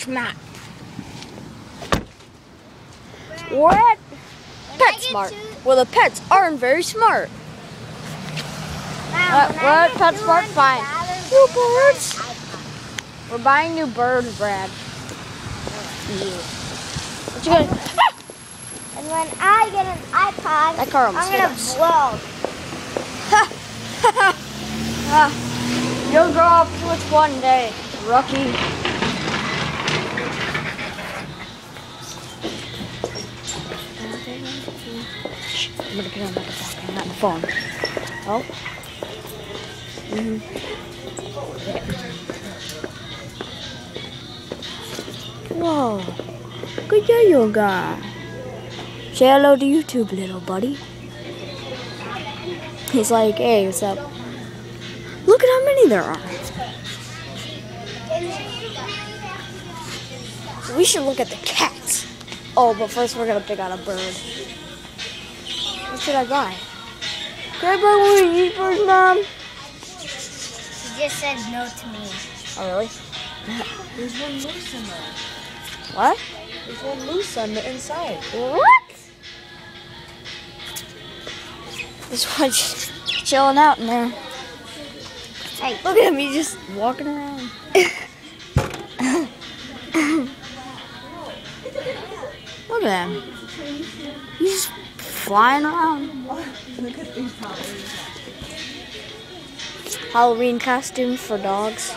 PetSmart. We're at PetSmart, where the pets aren't very smart. We're at PetSmart buying new birds. We're buying new birds, Brad. What you gonna? And when I get an iPod, That car I'm almost gonna hit us. blow. You'll grow up to it one day, rookie. I'm gonna get on like a talking, not the phone. Oh. Whoa. Good day, yoga. Say hello to YouTube, little buddy. He's like, hey, what's up? Look at how many there are. We should look at the cats. Oh, but first we're gonna pick out a bird. What should I buy? Can I buy one of these birds, Mom? She just said no to me. Oh, really? There's one moose in there. What? There's one moose on the inside. What? This one's just chilling out in there. Hey, Look at him, he's just walking around. Look at him. He's just flying around. Look at these Halloween. Halloween costumes for dogs.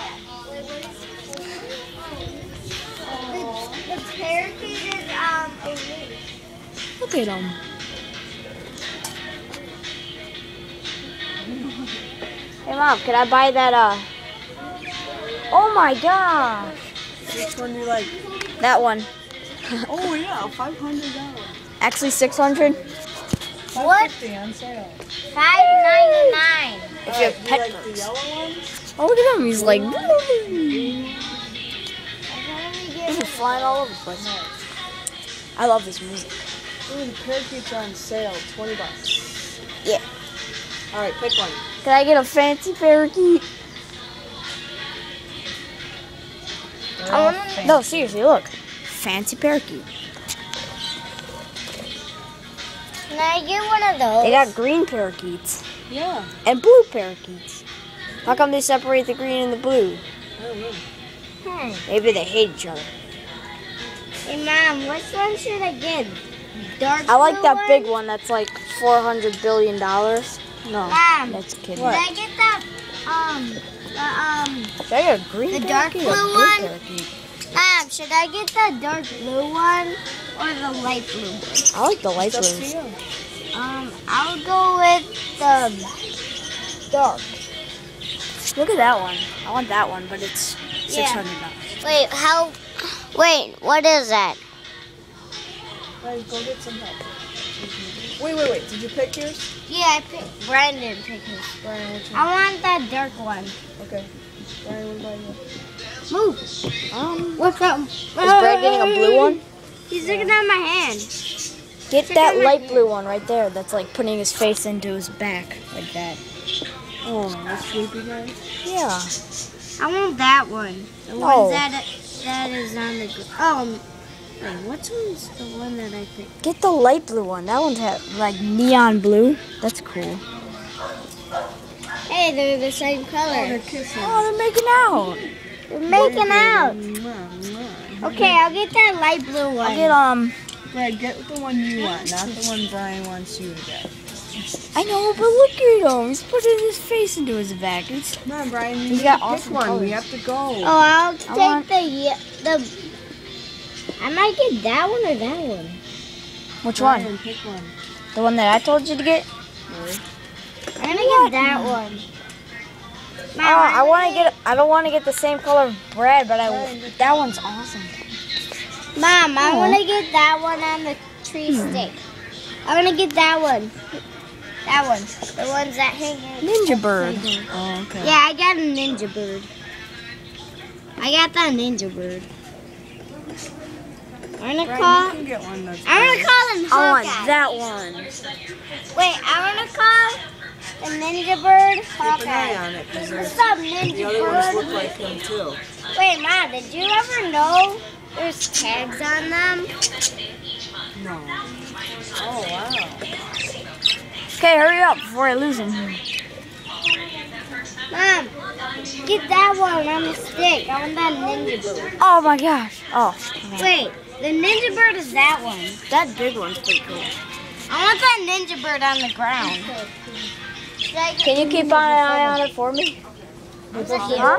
the parakeet is elite. Look at him. Hey Mom, can I buy that Oh my gosh. Which one do you like? That one. Oh yeah, $500. Actually 600 What? $550 on sale. $5.99. if you have You pet like the birds. yellow ones? Oh, look at him. He's like he's flying all over the place. I love this music. Ooh, the parakeets are on sale, $20. Yeah. All right, pick one. Can I get a fancy parakeet? They're all No, seriously, look. Fancy parakeet. Can I get one of those? They got green parakeets Yeah, and blue parakeets. How come they separate the green and the blue? I don't know. Maybe they hate each other. Hey, Mom, which one should I get? Dark I like blue that one? big one that's like $400 billion. No, Mom, that's kidding. Should I get that, Should I get a green the dark parakeet or a blue blue one? parakeet? Mom, should I get the dark blue one or the light blue one? I like the light It's up to blues. you. I'll go with the dark. Look at that one. I want that one, but it's Yeah. $600. Wait, what is that? Guys, go get some help. Wait. Did you pick yours? Yeah, I picked Brandon. Pick his. Brian, which one? I want that dark one. Okay. Brian, what about you? Move. What's up? Is Brad getting a blue one? He's looking at my hand. Get Check that out my light hand. blue one right there. That's like putting his face into his back like that. Oh, that's sleepy guy. Yeah. I want that one. The No. one that is on the. Wait, which one's the one that I picked? Get the light blue one. That one's like neon blue. That's cool. Hey, they're the same Oh, color. they're kissing. Oh, they're making out. They're making out. Mwah, mwah. Okay, I'll get that light blue one. I'll get Brad, get the one you want, not the one Brian wants you to get. I know, but look at him. He's putting his face into his back. It's Come on, Brian, you He's need got to pick awesome one. We colors. have to go. Oh, I'll take want- the. I might get that one or that one. which Brian, one? pick one. The one that I told you to get? I'm gonna get that one. Mom, I want to get. I don't want to get the same color of Brad, but that one's awesome. Mom, I Oh. want to get that one on the tree stick. I want to get that one. That one. The ones that hang. Ninja bird. Oh, okay. Yeah, I got a ninja bird. I got that ninja bird. I'm gonna Brian, call. you can get one that's I'm gonna call him I want Hawkeye. that one. Wait, I'm gonna call the ninja bird Keep an eye Hawkeye. on it, because What's up, the ninja other ones look bird? like him too. Wait, Mom, did you ever know There's tags on them. No. Oh, wow. Okay, hurry up before I lose him. Mom, get that one on the stick. I want that ninja bird. Oh my gosh. Oh. Okay. Wait, the ninja bird is that one. That big one's pretty cool. I want that ninja bird on the ground. Can you keep an eye on it for me? Huh?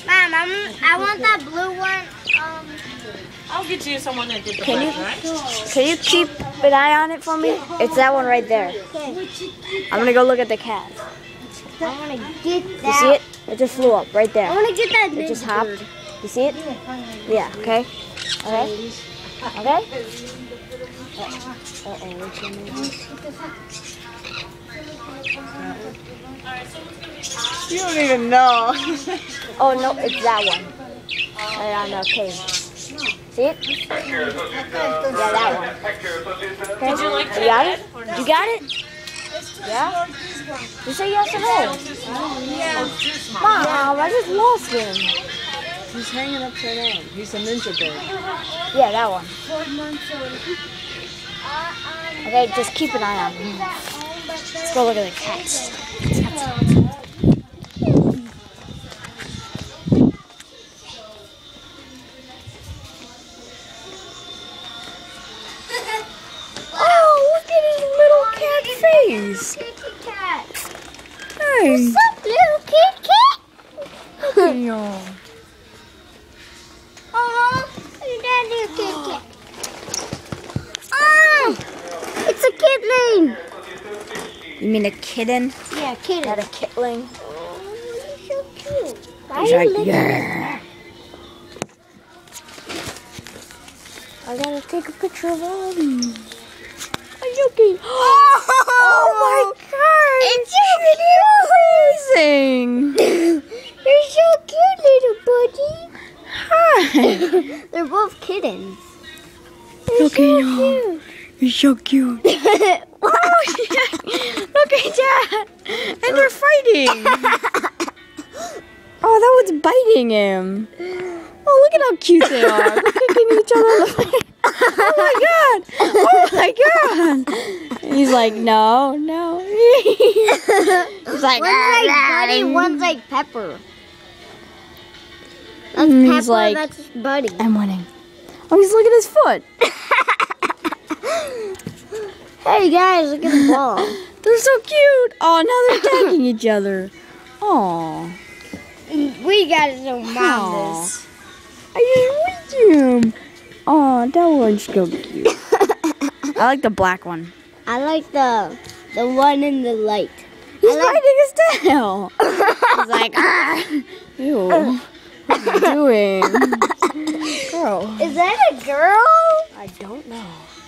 Mom, I want that blue one. I'll get you someone that did the Can you- best, right? Can you keep an eye on it for me? It's that one right there. I'm gonna go look at the cat. I want to get that. You see it? It just flew up right I there. want to get that It just ninja hopped. bird. You see it? Yeah, okay. Okay? Okay? Uh-oh, what's your name? You don't even know. Oh, no, it's that one. Right on the cave. See it? Yeah, that one. Okay. Did you like You got it? You got it? Yeah? You say yes or no? Yeah, it's too small. Mom, I just lost him. He's hanging upside down. He's a ninja bird. Yeah, that one. Okay, just keep an eye on him. Let's go look at the cats. Oh, look at his little cat face. Kitty cat. Hey. Sup, little kitty cat? Look at y'all. Oh, look at that little kitty cat. Oh, it's a kitten. You mean a kitten? Yeah, kitten. Not a kitling? Oh, he's so cute. Why He's are like, you licking yeah. I gotta take a picture of all of them. I'm joking. Oh my god! It's so amazing! You're so cute, little buddy. Hi! They're both kittens. Look at you. You're so cute. Oh, look at that! And they're fighting! Oh, that one's biting him. Oh, look at how cute they are. They're kicking each other in the face. Oh my god! Oh my god! He's like, no, no. He's like, One's like Buddy, one's like Pepper. That's He's Pepper, like, that's Buddy. I'm winning. Oh, he's looking at his foot. Hey guys, look at the ball. They're so cute. Oh, now they're attacking each other. Oh, We gotta show Mom Aw. this. I just with him. Oh, that one's so cute. I like the black one. I like the one in the light. He's I like- biting his tail. He's like, ah. Ew. What are you doing? Girl. Is that a girl? I don't know.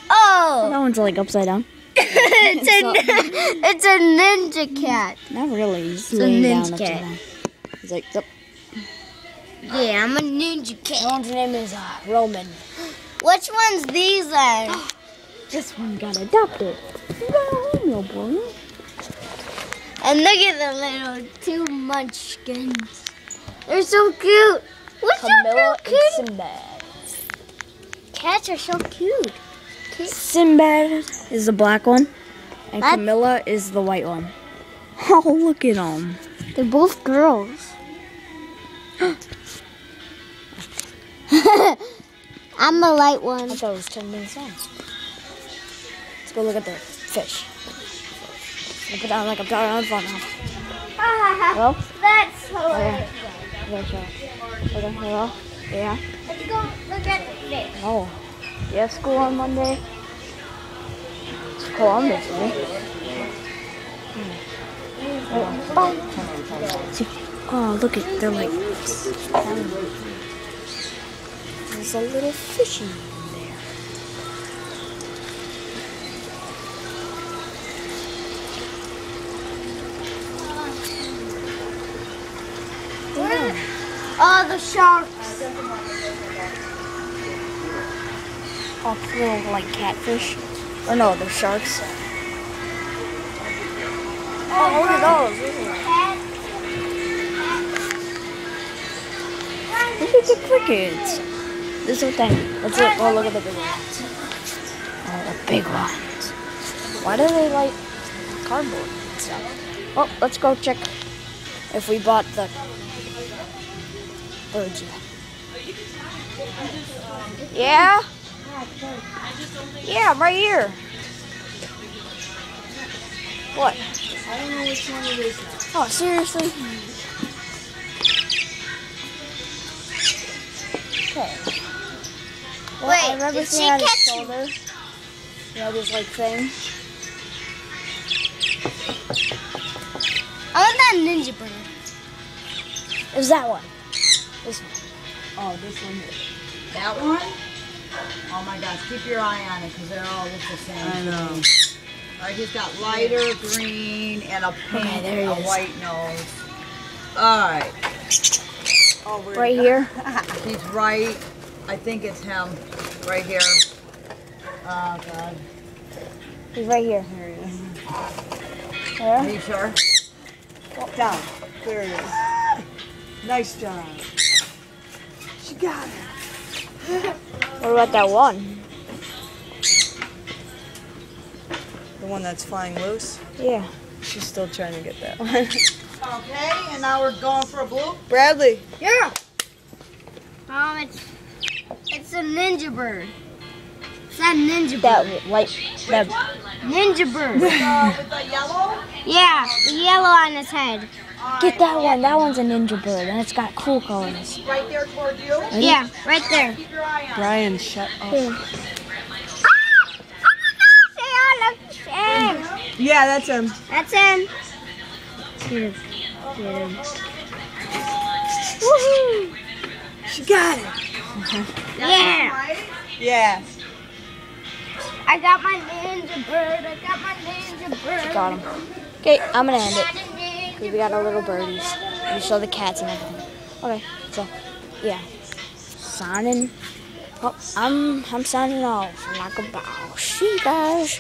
Oh, That one's like upside down. it's a ninja cat. Not really. He's a laying down ninja upside cat. down. He's like, yep. Yeah, I'm a ninja That cat. one's name is Roman. Which one's these then? This one got adopted. You got a home, little boy. And look at the little two munchkins. They're so cute. What's Camilla so cute? and Sinbad. Cats are so cute. Sinbad is the black one, and That's- Camilla is the white one. Oh, look at them. They're both girls. I'm the light I one. thought it was 10 minutes long. Let's go look at the fish. Look it down like I'm talking on the phone now. Hello? That's hilarious. Okay, sure. Okay, hello? Yeah? Let's go look at the fish. Oh. You have school on Monday? It's Columbus Day. Oh. See? Oh, look at, they're like, there's a little fishy in there. Oh, the sharks. Oh, little like catfish. Or no, they're sharks. Oh, look at those. Look at the crickets. This little thing. Let's look. Oh, look at the big ones. Oh, the big ones. Why do they like cardboard and stuff? Oh, let's go check if we bought the birds yet. Yeah? Yeah, right here. What? I don't know which one it is now. Oh, seriously? Okay. Well, Wait, I remember did she seeing on his catch you? shoulder. You know, this like thing. I want that ninja bird. It was that one. This one. Oh, this one here. That one? Oh my gosh, keep your eye on it because they all look the same. I know. All right, he's got lighter green and a pink, Okay, there he a is. white nose. All right, Oh, we're Right here. he's right. I think it's him, right here. Oh God, He's right here. There he is. are There. you sure? Down. There he is. Nice job. She got it. What about that one? The one that's flying loose. Yeah. She's still trying to get that one. Okay, and now we're going for a blue. Bradley. Yeah. It's a ninja bird. It's that ninja bird. That like that. Ninja bird. With the yellow. Yeah, the yellow on his head. Get that one. That one's a ninja bird, and it's got cool colors. Right there toward you. Yeah, right there. Keep your eye on it. Brian, shut up. Yeah, that's him. That's him. Woohoo! She got it. Yeah. Right? Yeah. I got my ninja bird. I got my ninja bird. Got him. Okay, I'm gonna end it. Because we got our little birdies. We show the cats and everything. Okay, so, yeah. Signing. Oh, I'm signing off like a boss. See you guys.